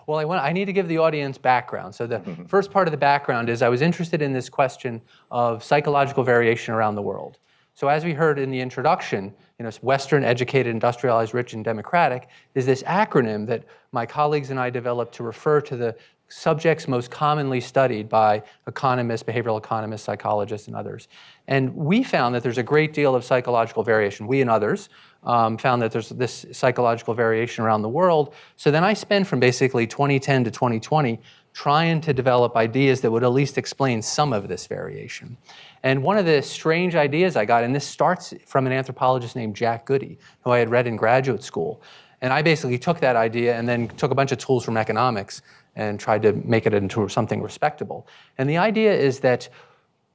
Well, I need to give the audience background. So the first part of the background is I was interested in this question of psychological variation around the world. So as we heard in the introduction, Western, educated, industrialized, rich, and democratic is this acronym that my colleagues and I developed to refer to the subjects most commonly studied by economists, behavioral economists, psychologists, and others. And we found that there's a great deal of psychological variation. We and others found that there's this psychological variation around the world. So then I spent from basically 2010 to 2020 trying to develop ideas that would at least explain some of this variation. And one of the strange ideas I got, and this starts from an anthropologist named Jack Goody, who I had read in graduate school. And I basically took that idea and then took a bunch of tools from economics and tried to make it into something respectable. And the idea is that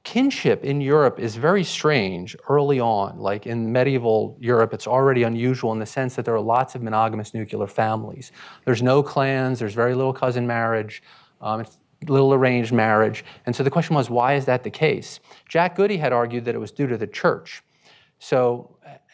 kinship in Europe is very strange early on. Like in medieval Europe, it's already unusual in the sense that there are lots of monogamous nuclear families. There's no clans, there's very little cousin marriage, it's little arranged marriage. And so the question was, why is that the case? Jack Goody had argued that it was due to the church.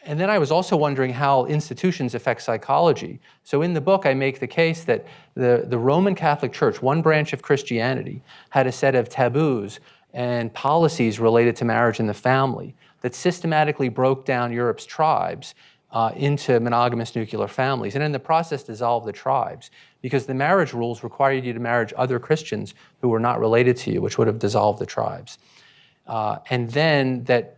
And then I was also wondering how institutions affect psychology. So in the book, I make the case that the Roman Catholic Church, one branch of Christianity, had a set of taboos and policies related to marriage and the family that systematically broke down Europe's tribes into monogamous nuclear families, and in the process dissolved the tribes, because the marriage rules required you to marry other Christians who were not related to you, which would have dissolved the tribes. And then that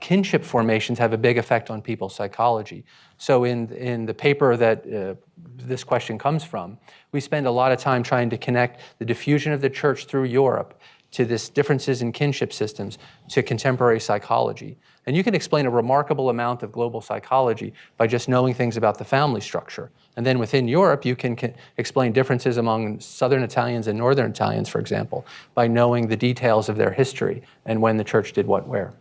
kinship formations have a big effect on people's psychology. So in the paper that this question comes from, we spend a lot of time trying to connect the diffusion of the church through Europe to this differences in kinship systems to contemporary psychology. And you can explain a remarkable amount of global psychology by just knowing things about the family structure. And then within Europe, you can explain differences among Southern Italians and Northern Italians, for example, by knowing the details of their history and when the church did what where.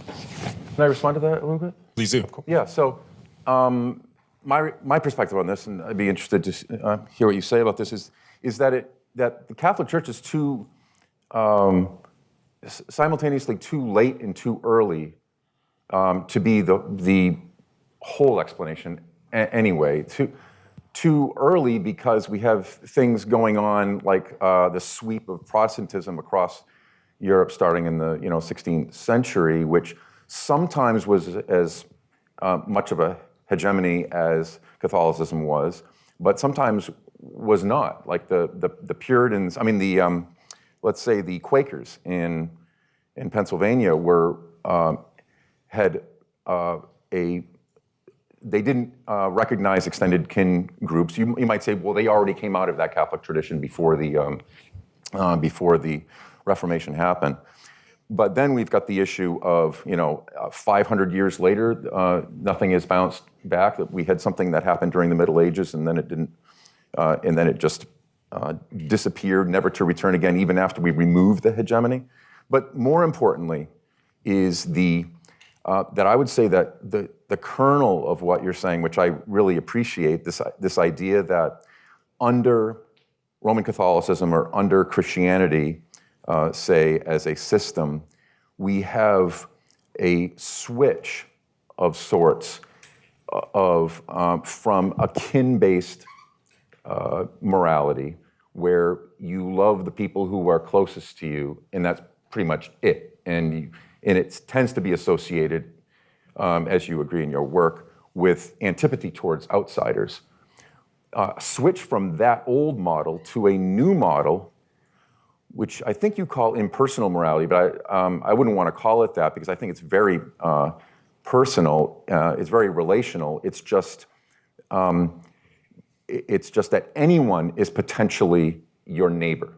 Can I respond to that a little bit? Please do. Yeah, so my perspective on this, and I'd be interested to hear what you say about this, is that that the Catholic Church is too simultaneously too late and too early to be the whole explanation anyway. Too early because we have things going on like the sweep of Protestantism across Europe starting in the 16th century, which sometimes was as much of a hegemony as Catholicism was, but sometimes was not. Like the Puritans, let's say the Quakers in Pennsylvania they didn't recognize extended kin groups. You might say, well, they already came out of that Catholic tradition before the Reformation happened. But then we've got the issue of 500 years later, nothing has bounced back. That we had something that happened during the Middle Ages, and then it didn't, and then it just disappeared, never to return again, even after we removed the hegemony. But more importantly, is that I would say that the kernel of what you're saying, which I really appreciate, this idea that under Roman Catholicism or under Christianity, say as a system, we have a switch of sorts from a kin-based morality, where you love the people who are closest to you, and that's pretty much it. And it tends to be associated, as you agree in your work, with antipathy towards outsiders. Switch from that old model to a new model, which I think you call impersonal morality, but I wouldn't want to call it that, because I think it's very personal. It's very relational. It's just that anyone is potentially your neighbor,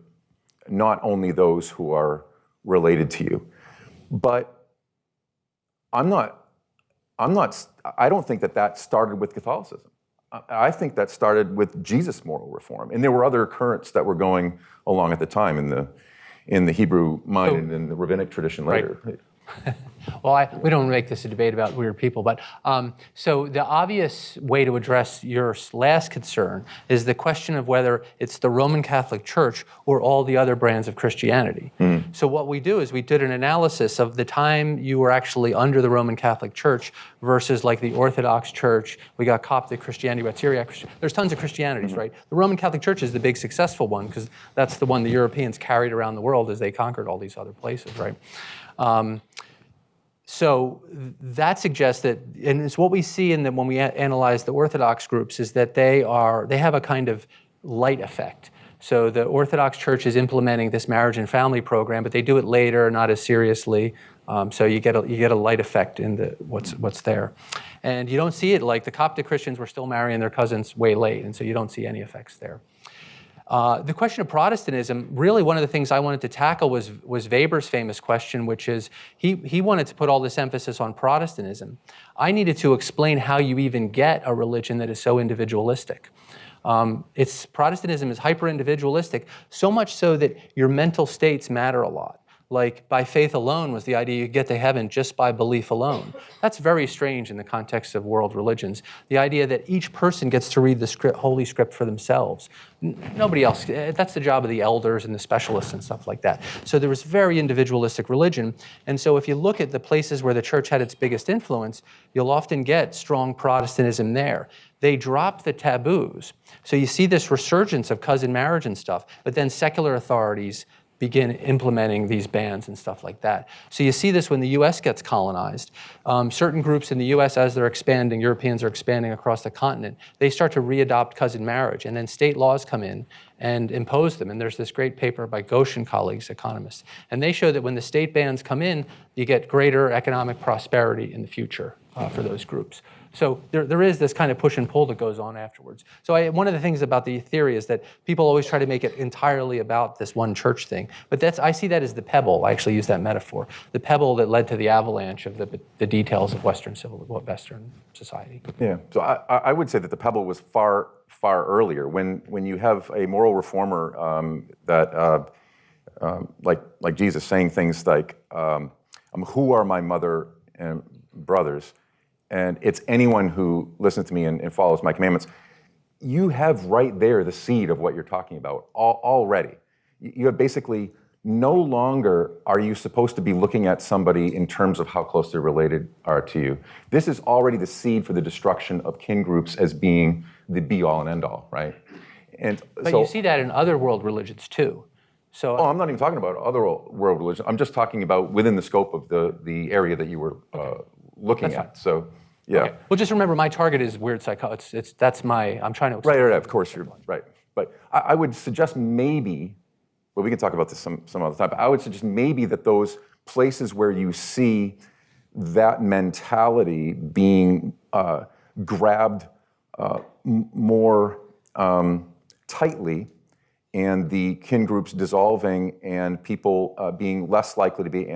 not only those who are related to you. But I don't think that started with Catholicism. I think that started with Jesus' moral reform, and there were other currents that were going along at the time in the Hebrew mind and in the rabbinic tradition later. Right. Well, we don't make this a debate about weird people, but so the obvious way to address your last concern is the question of whether it's the Roman Catholic Church or all the other brands of Christianity. So what we do is we did an analysis of the time you were actually under the Roman Catholic Church versus like the Orthodox Church. We got Coptic Christianity, we got Syriac Christianity. There's tons of Christianities, right? The Roman Catholic Church is the big successful one because that's the one the Europeans carried around the world as they conquered all these other places, right? So that suggests that, and it's what we see in when we analyze the Orthodox groups, is that they have a kind of light effect. So the Orthodox Church is implementing this marriage and family program, but they do it later, not as seriously. So you get a light effect in what's there, and you don't see it like the Coptic Christians were still marrying their cousins way late, and so you don't see any effects there. The question of Protestantism, really one of the things I wanted to tackle was Weber's famous question, which is he wanted to put all this emphasis on Protestantism. I needed to explain how you even get a religion that is so individualistic. Protestantism is hyper-individualistic, so much so that your mental states matter a lot. Like by faith alone was the idea you get to heaven just by belief alone. That's very strange in the context of world religions. The idea that each person gets to read the Holy Script for themselves. Nobody else, that's the job of the elders and the specialists and stuff like that. So there was very individualistic religion. And so if you look at the places where the church had its biggest influence, you'll often get strong Protestantism there. They dropped the taboos. So you see this resurgence of cousin marriage and stuff, but then secular authorities begin implementing these bans and stuff like that. So you see this when the U.S. gets colonized. Certain groups in the U.S., as they're expanding, Europeans are expanding across the continent, they start to readopt cousin marriage, and then state laws come in and impose them. And there's this great paper by Goshen colleagues, economists, and they show that when the state bans come in, you get greater economic prosperity in the future for those groups. So there is this kind of push and pull that goes on afterwards. So one of the things about the theory is that people always try to make it entirely about this one church thing. But I see that as the pebble. I actually use that metaphor. The pebble that led to the avalanche of the details of Western society. Yeah. So I would say that the pebble was far earlier. When you have a moral reformer like Jesus saying things like, "Who are my mother and brothers?" and it's anyone who listens to me and follows my commandments, you have right there the seed of what you're talking about already. You have basically no longer are you supposed to be looking at somebody in terms of how close they're related are to you. This is already the seed for the destruction of kin groups as being the be-all and end-all, right? But you see that in other world religions too. So, I'm not even talking about other world religions. I'm just talking about within the scope of the area that you were looking at. So, yeah. Okay. Well, just remember, my target is weird psychology. I'm trying to explain. Right, of course, you're right. But I would suggest maybe, well, we can talk about this some other time, but I would suggest maybe that those places where you see that mentality being grabbed more tightly, and the kin groups dissolving and people being less likely to be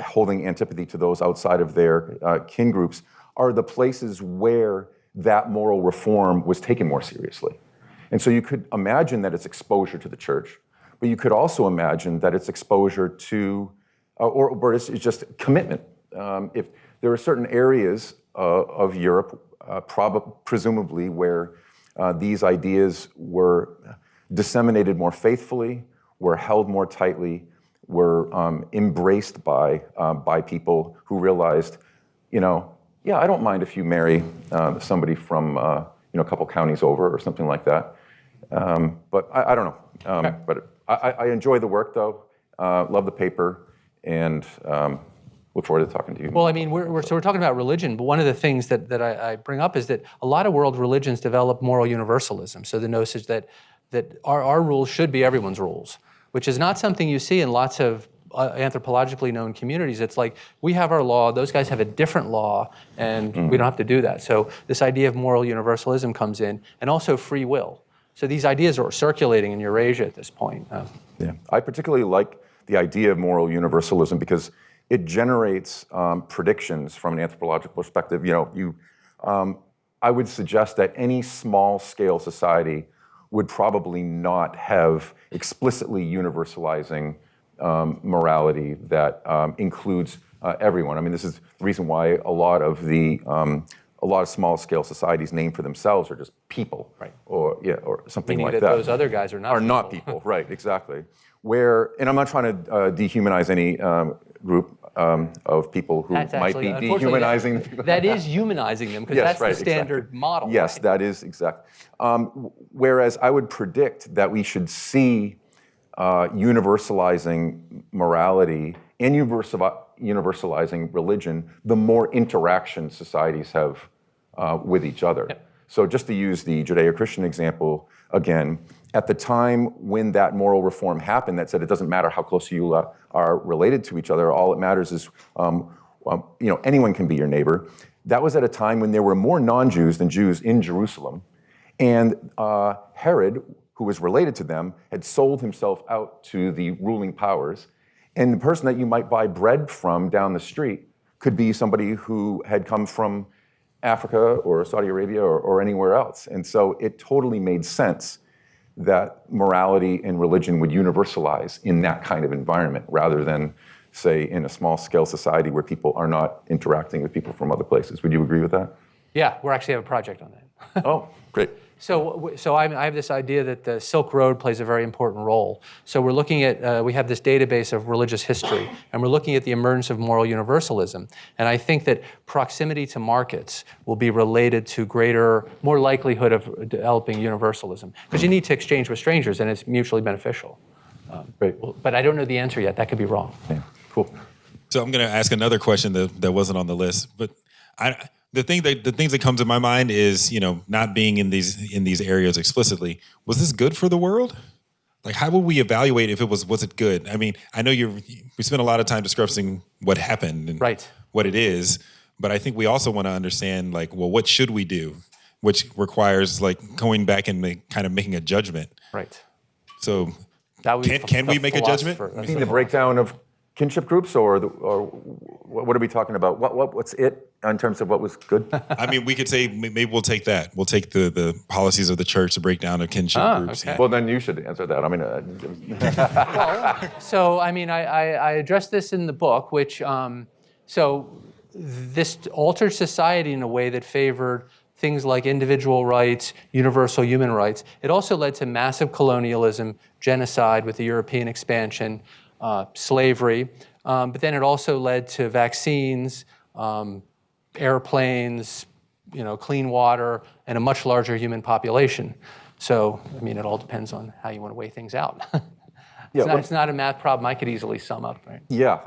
holding antipathy to those outside of their kin groups are the places where that moral reform was taken more seriously. And so you could imagine that it's exposure to the church, but you could also imagine that it's exposure to, or it's just commitment. If there are certain areas of Europe, presumably, where these ideas were disseminated more faithfully, were held more tightly, were embraced by people who realized, I don't mind if you marry somebody from a couple counties over or something like that. But I don't know. Okay. But I enjoy the work, though. Love the paper, and look forward to talking to you. Well, I mean, we're talking about religion, but one of the things that I bring up is that a lot of world religions develop moral universalism. So the notion that our rules should be everyone's rules, which is not something you see in lots of anthropologically known communities. It's like, we have our law, those guys have a different law, and we don't have to do that. So this idea of moral universalism comes in, and also free will. So these ideas are circulating in Eurasia at this point. Yeah, I particularly like the idea of moral universalism because it generates predictions from an anthropological perspective. I would suggest that any small-scale society would probably not have explicitly universalizing morality that includes everyone. I mean, this is the reason why a lot of small-scale societies named for themselves are just people, Right. or something Meaning like that that. those other guys are not Are not people, right? Exactly. And I'm not trying to dehumanize any group of people who That's might actually, be unfortunately, dehumanizing the people. that is humanizing them, because Yes, that's right, the standard exactly. model. Yes, right? that is exact. Whereas I would predict that we should see universalizing morality and universalizing religion the more interaction societies have with each other. Yep. So just to use the Judeo-Christian example again, at the time when that moral reform happened that said it doesn't matter how close you are related to each other, all that matters is anyone can be your neighbor. That was at a time when there were more non-Jews than Jews in Jerusalem. And Herod, who was related to them, had sold himself out to the ruling powers. And the person that you might buy bread from down the street could be somebody who had come from Africa or Saudi Arabia or anywhere else. And so it totally made sense that morality and religion would universalize in that kind of environment rather than, say, in a small-scale society where people are not interacting with people from other places. Would you agree with that? Yeah, we actually have a project on that. Oh, great. So I have this idea that the Silk Road plays a very important role. So we're looking at, we have this database of religious history, and we're looking at the emergence of moral universalism. And I think that proximity to markets will be related to more likelihood of developing universalism. Because you need to exchange with strangers, and it's mutually beneficial. Great. But I don't know the answer yet. That could be wrong. Yeah, cool. So I'm going to ask another question that wasn't on the list, but the things that come to my mind is, not being in these areas explicitly. Was this good for the world? Like, how would we evaluate if was it good? I mean, I know we spent a lot of time discussing what happened and Right. what it is, but I think we also want to understand, what should we do, which requires going back and making a judgment. Right. So That would be can we make a judgment? philosopher. You mean the breakdown of kinship groups, or what are we talking about? What's it in terms of what was good? I mean, we could say maybe we'll take that. We'll take the policies of the church, the breakdown of kinship groups. okay. Well, then you should answer that. I mean, So, I mean, I addressed this in the book, which, so this altered society in a way that favored things like individual rights, universal human rights. It also led to massive colonialism, genocide with the European expansion, slavery, but then it also led to vaccines, airplanes, clean water, and a much larger human population. So, I mean, it all depends on how you want to weigh things out. It's not a math problem I could easily sum up, right? yeah,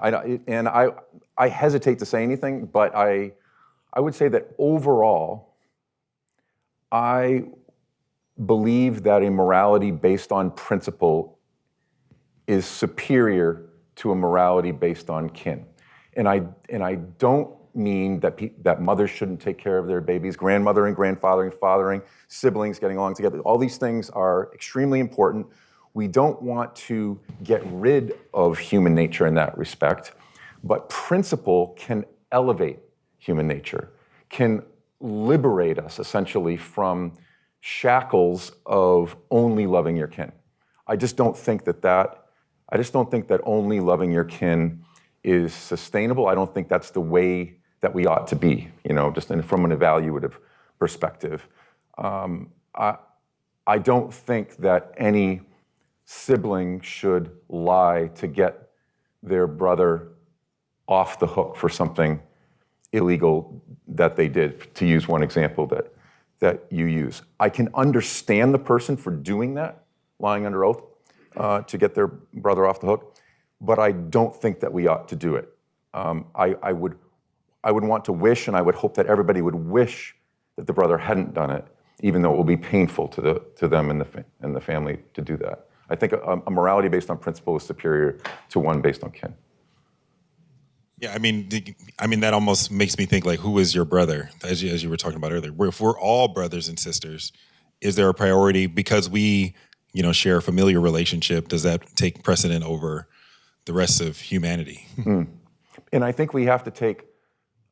I hesitate to say anything, but I would say that overall, I believe that a morality based on principle is superior to a morality based on kin. And I don't mean that mothers shouldn't take care of their babies, grandmothering, grandfathering, fathering, siblings getting along together. All these things are extremely important. We don't want to get rid of human nature in that respect, but principle can elevate human nature, can liberate us essentially from shackles of only loving your kin. I just don't think that only loving your kin is sustainable. I don't think that's the way that we ought to be, just from an evaluative perspective. I don't think that any sibling should lie to get their brother off the hook for something illegal that they did, to use one example that you use. I can understand the person for doing that, lying under oath, to get their brother off the hook, but I don't think that we ought to do it. I would want to wish, and I would hope that everybody would wish that the brother hadn't done it, even though it will be painful to them and the family to do that. I think a morality based on principle is superior to one based on kin. Yeah, I mean, that almost makes me think, who is your brother, as you were talking about earlier. If we're all brothers and sisters, is there a priority because we, share a familiar relationship? Does that take precedent over the rest of humanity? And I think we have to take,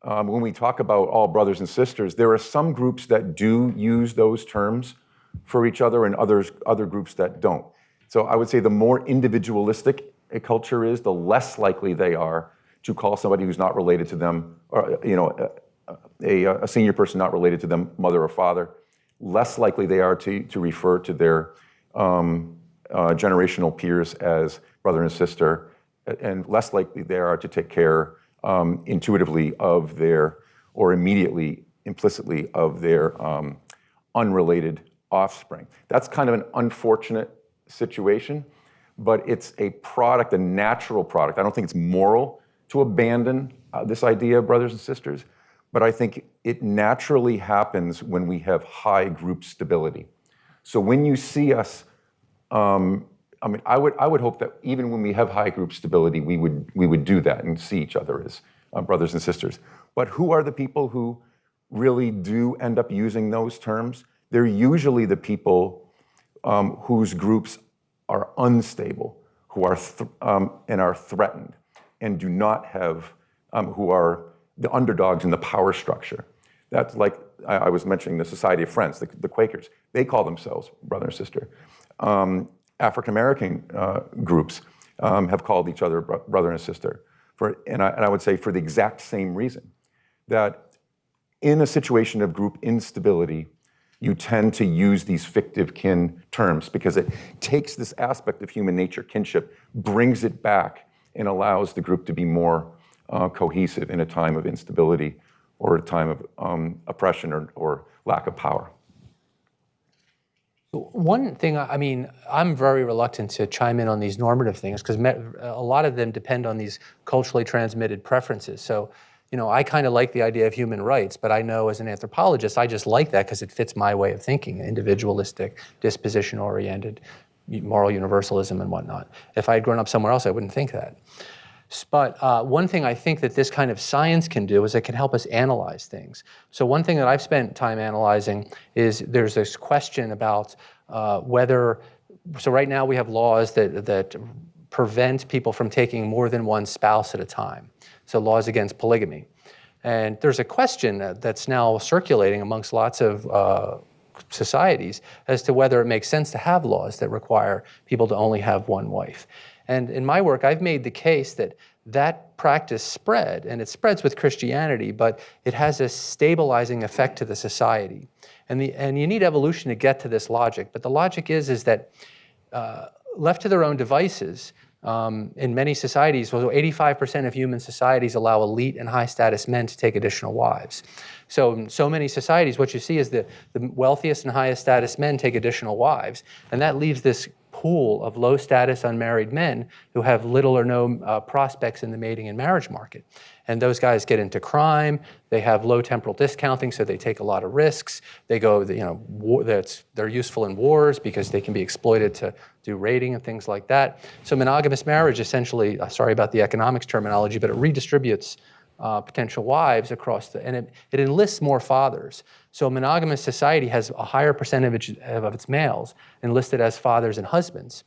when we talk about all brothers and sisters, there are some groups that do use those terms for each other and other groups that don't. So I would say the more individualistic a culture is, the less likely they are to call somebody who's not related to them, or a senior person not related to them, mother or father. Less likely they are to refer to their generational peers as brother and sister, and less likely they are to take care intuitively of their, or immediately, implicitly of their unrelated offspring. That's kind of an unfortunate situation, but it's a product, a natural product. I don't think it's moral to abandon this idea of brothers and sisters, but I think it naturally happens when we have high group stability. So when you see us, I would hope that even when we have high group stability, we would do that and see each other as brothers and sisters. But who are the people who really do end up using those terms? They're usually the people whose groups are unstable, who are and are threatened, and do not have, who are the underdogs in the power structure. That's like I was mentioning the Society of Friends, the Quakers. They call themselves brother and sister. African American groups have called each other brother and sister, and I would say for the exact same reason, that in a situation of group instability, you tend to use these fictive kin terms because it takes this aspect of human nature, kinship, brings it back and allows the group to be more cohesive in a time of instability or a time of oppression or lack of power. One thing, I mean, I'm very reluctant to chime in on these normative things because a lot of them depend on these culturally transmitted preferences. So, I kind of like the idea of human rights, but I know as an anthropologist, I just like that because it fits my way of thinking, individualistic, disposition-oriented, moral universalism and whatnot. If I had grown up somewhere else, I wouldn't think that. But one thing I think that this kind of science can do is it can help us analyze things. So one thing that I've spent time analyzing is there's this question about whether, so right now we have laws that prevent people from taking more than one spouse at a time. So laws against polygamy. And there's a question that's now circulating amongst lots of societies as to whether it makes sense to have laws that require people to only have one wife. And in my work, I've made the case that that practice spread, and it spreads with Christianity, but it has a stabilizing effect to the society. And you need evolution to get to this logic. But the logic is that left to their own devices, in many societies, well, 85% of human societies allow elite and high-status men to take additional wives. So in so many societies, what you see is that the wealthiest and highest-status men take additional wives, and that leaves this pool of low-status unmarried men who have little or no prospects in the mating and marriage market. And those guys get into crime. They have low temporal discounting, so they take a lot of risks. They go, they're useful in wars because they can be exploited to do raiding and things like that. So monogamous marriage essentially, sorry about the economics terminology, but it redistributes potential wives across and it enlists more fathers. So a monogamous society has a higher percentage of its males enlisted as fathers and husbands.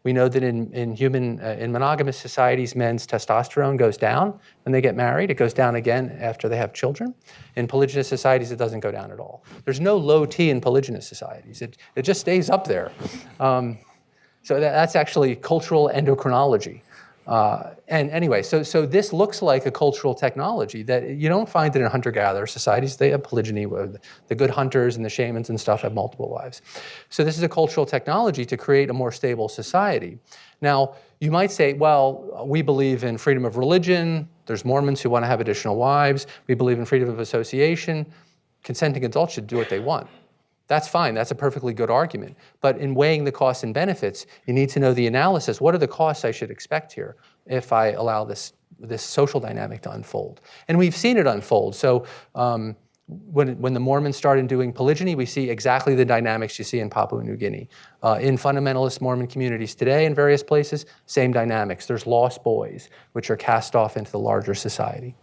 We know that in monogamous societies, men's testosterone goes down when they get married. It goes down again after they have children. In polygynous societies, it doesn't go down at all. There's no low T in polygynous societies. It just stays up there. So that's actually cultural endocrinology. And anyway, so this looks like a cultural technology that you don't find it in hunter-gatherer societies. They have polygyny. The good hunters and the shamans and stuff have multiple wives. So this is a cultural technology to create a more stable society. Now, you might say, well, we believe in freedom of religion. There's Mormons who want to have additional wives. We believe in freedom of association. Consenting adults should do what they want. That's fine. That's a perfectly good argument. But in weighing the costs and benefits, you need to know the analysis. What are the costs I should expect here if I allow this social dynamic to unfold? And we've seen it unfold. So when the Mormons started doing polygyny, we see exactly the dynamics you see in Papua New Guinea. In fundamentalist Mormon communities today in various places, same dynamics. There's lost boys, which are cast off into the larger society.